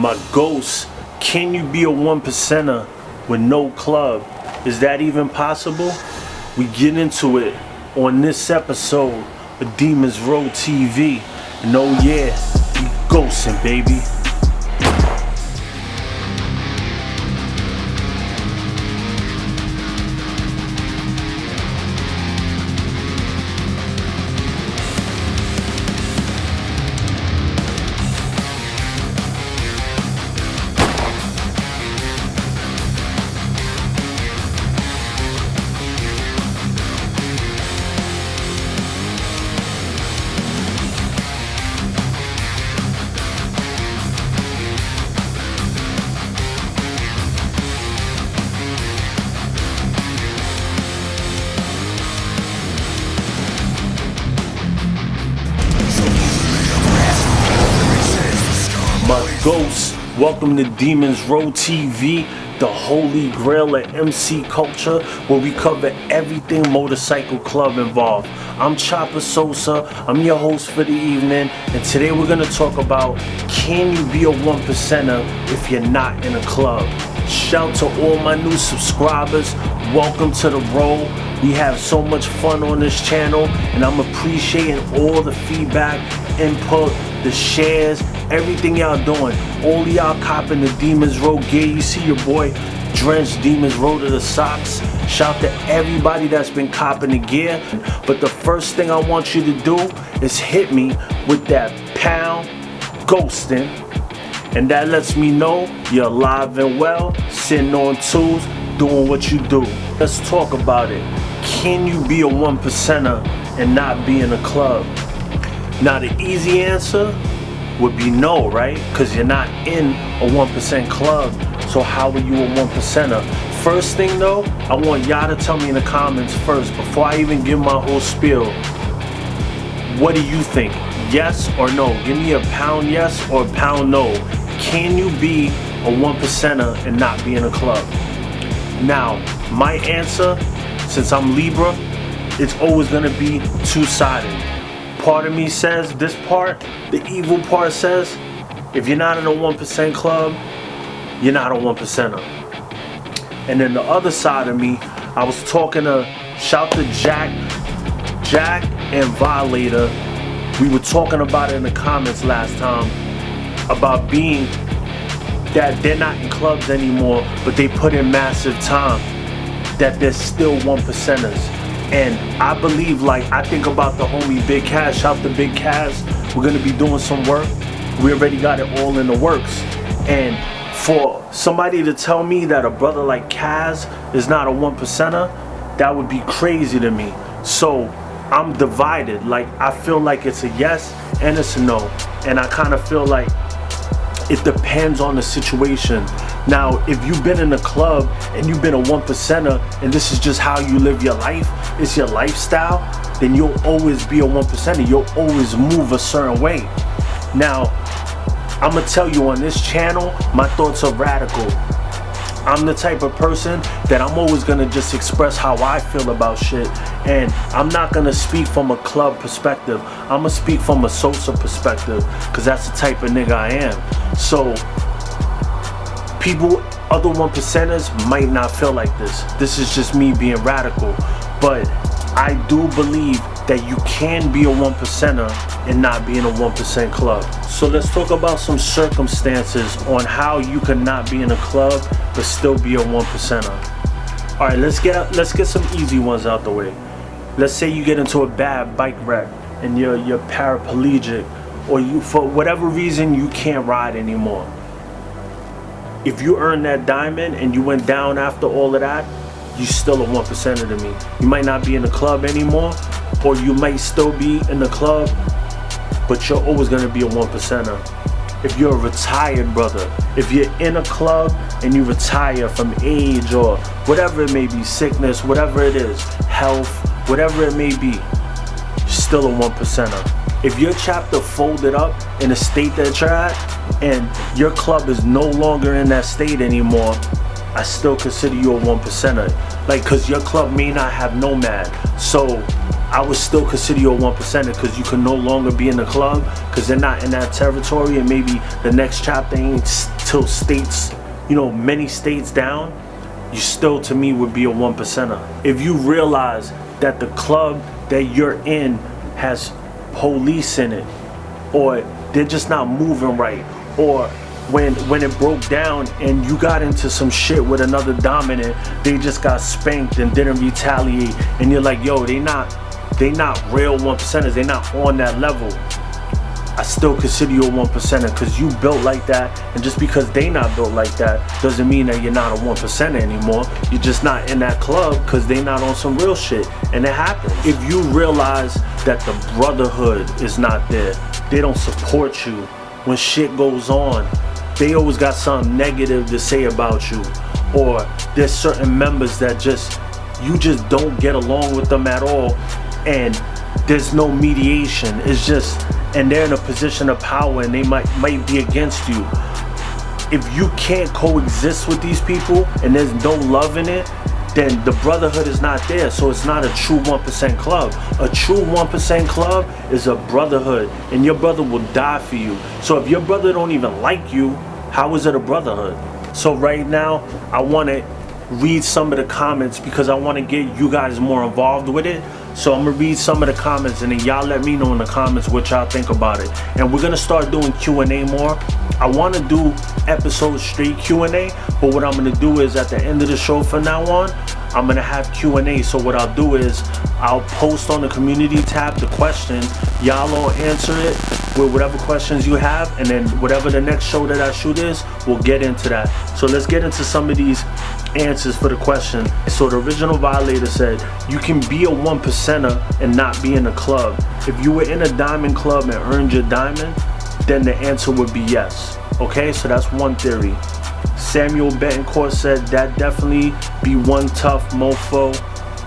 My ghost, can you be a one percenter with no club? Is that even possible? We get into it on this episode of Demons Row TV. And oh yeah, we ghosting, baby. My ghosts, welcome to Demons Row TV, the holy grail of MC culture, where we cover everything motorcycle club involved. I'm Chopper Sosa, I'm your host for the evening, and today we're gonna talk about, can you be a one percenter if you're not in a club? Shout to all my new subscribers, welcome to the row. We have so much fun on this channel, and I'm appreciating all the feedback, input, the shares, everything y'all doing. All of y'all copping the Demons Row gear. You see your boy drenched Demons Row to the socks. Shout to everybody that's been copping the gear. But the first thing I want you to do is hit me with that pound ghosting. And that lets me know you're alive and well, sitting on twos, doing what you do. Let's talk about it. Can you be a one percenter and not be in a club? Now the easy answer would be no, right? Because you're not in a 1% club. So how are you a one percenter? First thing though, I want y'all to tell me in the comments first, before I even give my whole spiel, what do you think? Yes or no? Give me a pound yes or a pound no. Can you be a one percenter and not be in a club? Now, my answer, since I'm Libra, it's always gonna be two-sided. Part of me says, this part, the evil part says, if you're not in a 1% club, you're not a one percenter. And then the other side of me, I was talking to, shout to Jack and Violator. We were talking about it in the comments last time, about being that they're not in clubs anymore, but they put in massive time, that they're still one percenters. And I believe, like, I think about the homie Big Cash. Shout to Big Cash. We're gonna be doing some work. We already got it all in the works. And for somebody to tell me that a brother like Kaz is not a one percenter, that would be crazy to me. So I'm divided. Like, I feel like it's a yes and it's a no. And I kind of feel like it depends on the situation. Now, if you've been in a club and you've been a one percenter and this is just how you live your life, it's your lifestyle, then you'll always be a one percenter. You'll always move a certain way. Now, I'm gonna tell you on this channel, my thoughts are radical. I'm the type of person that I'm always gonna just express how I feel about shit, and I'm not gonna speak from a club perspective. I'm gonna speak from a Sosa perspective, because that's the type of nigga I am. So people, other one percenters might not feel like this. This is just me being radical. But I do believe that you can be a one percenter and not be in a 1% club. So let's talk about some circumstances on how you could not be in a club but still be a one percenter. All right, let's get some easy ones out the way. Let's say you get into a bad bike wreck and you're paraplegic, or you, for whatever reason, you can't ride anymore. If you earned that diamond and you went down after all of that, you still a one percenter to me. You might not be in the club anymore, or you might still be in the club, but you're always gonna be a one percenter. If you're a retired brother, if you're in a club and you retire from age or whatever it may be, sickness, whatever it is, health, whatever it may be, you're still a one percenter. If your chapter folded up in a state that you're at and your club is no longer in that state anymore, I still consider you a one percenter. Like, cause your club may not have Nomad. So I would still consider you a 1%er, because you can no longer be in the club because they're not in that territory, and maybe the next chapter ain't till states, you know, many states down. You still, to me, would be a 1%er. If you realize that the club that you're in has police in it, or they're just not moving right, or when it broke down and you got into some shit with another dominant, they just got spanked and didn't retaliate, and you're like, yo, they not real 1%ers, they not on that level. I still consider you a 1%er, because you built like that, and just because they not built like that doesn't mean that you're not a 1%er anymore. You're just not in that club because they not on some real shit, and it happens. If you realize that the brotherhood is not there, they don't support you when shit goes on, they always got something negative to say about you, or there's certain members that you just don't get along with them at all, and there's no mediation. It's just, and they're in a position of power and they might be against you. If you can't coexist with these people and there's no love in it, then the brotherhood is not there. So it's not a true 1% club. A true 1% club is a brotherhood, and your brother will die for you. So if your brother don't even like you, how is it a brotherhood? So right now, I want to read some of the comments because I want to get you guys more involved with it. So I'm gonna read some of the comments, and then y'all let me know in the comments what y'all think about it. And we're gonna start doing Q&A more. I want to do episodes straight Q&A, but what I'm gonna do is at the end of the show from now on, I'm gonna have Q&A. So what I'll do is I'll post on the community tab the question, y'all all answer it with whatever questions you have, and then whatever the next show that I shoot is, we'll get into that. So let's get into some of these answers for the question. So the original violator said, you can be a 1%er and not be in a club. If you were in a diamond club and earned your diamond, then the answer would be yes. Okay, so that's one theory. Samuel Betancourt said that definitely be one tough mofo,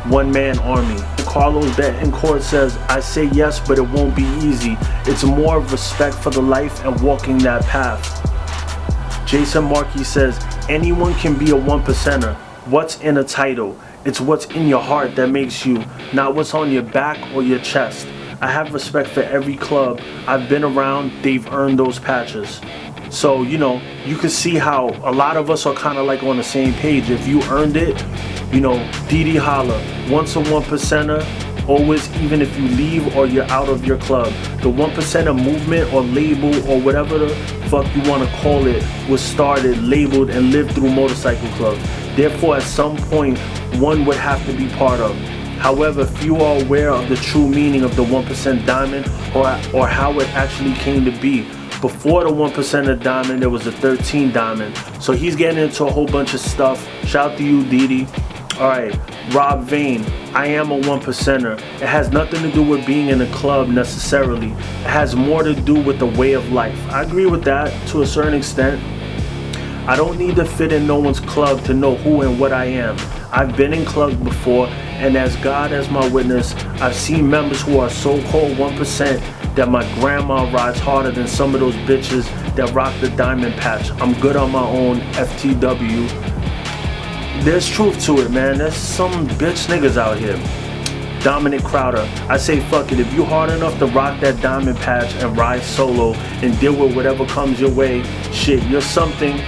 one man army. Carlos Betancourt says, I say yes, but it won't be easy. It's more of respect for the life and walking that path. Jason Markey says, anyone can be a 1%er. What's in a title? It's what's in your heart that makes you, not what's on your back or your chest. I have respect for every club I've been around. They've earned those patches. So, you know, you can see how a lot of us are kind of like on the same page. If you earned it, you know, Didi Holla, once a 1%er, always, even if you leave or you're out of your club. The 1%er movement or label or whatever the fuck you want to call it was started, labeled, and lived through motorcycle clubs. Therefore, at some point, one would have to be part of. However, few are aware of the true meaning of the 1% diamond or how it actually came to be. Before the 1% diamond, there was a 13 diamond. So he's getting into a whole bunch of stuff. Shout out to you, Didi. Alright, Rob Vane, I am a 1%er. It has nothing to do with being in a club necessarily. It has more to do with the way of life. I agree with that to a certain extent. I don't need to fit in no one's club to know who and what I am. I've been in clubs before, and as God as my witness, I've seen members who are so-called 1% that my grandma rides harder than some of those bitches that rock the diamond patch. I'm good on my own, FTW. There's truth to it, man. There's some bitch niggas out here. Dominic Crowder, I say fuck it. If you hard enough to rock that diamond patch and ride solo and deal with whatever comes your way, shit, you're something.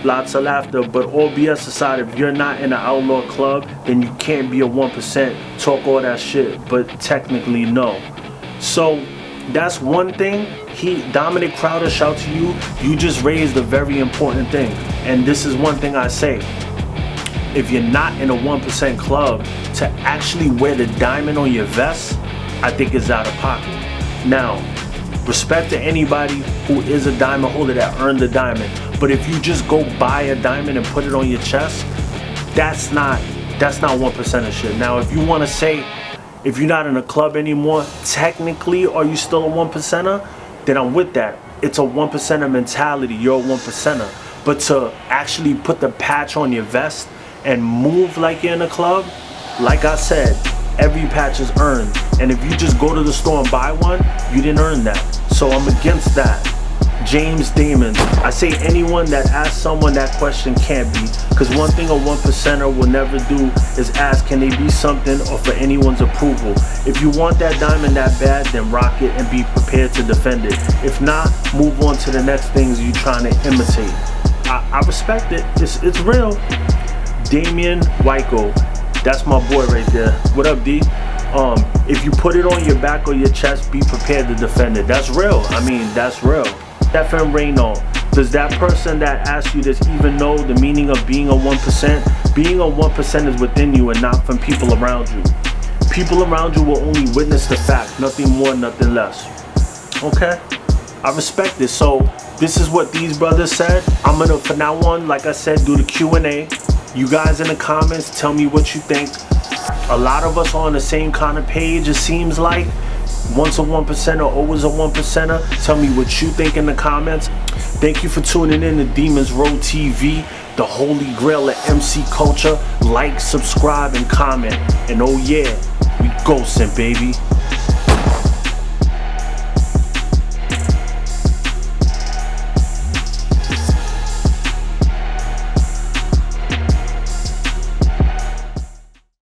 Lots of laughter, but all BS aside, if you're not in an outlaw club, then you can't be a 1%. Talk all that shit, but technically no. So that's one thing. Dominic Crowder, shout to you. You just raised a very important thing, and this is one thing I say. If you're not in a 1% club, to actually wear the diamond on your vest, I think is out of pocket. Now, respect to anybody who is a diamond holder that earned the diamond. But if you just go buy a diamond and put it on your chest, that's not 1% of shit. Now, if you want to say, if you're not in a club anymore, technically, are you still a 1%er? Then I'm with that. It's a 1%er mentality. You're a 1%er. But to actually put the patch on your vest and move like you're in a club, like I said, every patch is earned. And if you just go to the store and buy one, you didn't earn that. So I'm against that. James Damon. I say anyone that asks someone that question can't be, because one thing a 1%er will never do is ask can they be something or for anyone's approval. If you want that diamond that bad, then rock it and be prepared to defend it. If not, move on to the next things you trying to imitate. I respect it. It's real. Damian Wyko, that's my boy right there. What up, D? If you put it on your back or your chest, be prepared to defend it. That's real. I mean, that's real. FM Reno, does that person that asks you this even know the meaning of being a 1%? Being a 1% is within you and not from people around you. People around you will only witness the fact, nothing more, nothing less. Okay? I respect this. So this is what these brothers said. I'm gonna, for now on, like I said, do the Q&A. You guys in the comments, tell me what you think. A lot of us are on the same kind of page, it seems like. Once a 1%er, always a 1%er. Tell me what you think in the comments. Thank you for tuning in to Demons Row TV, the holy grail of MC culture. Like, subscribe, and comment. And oh yeah, we ghosting, baby.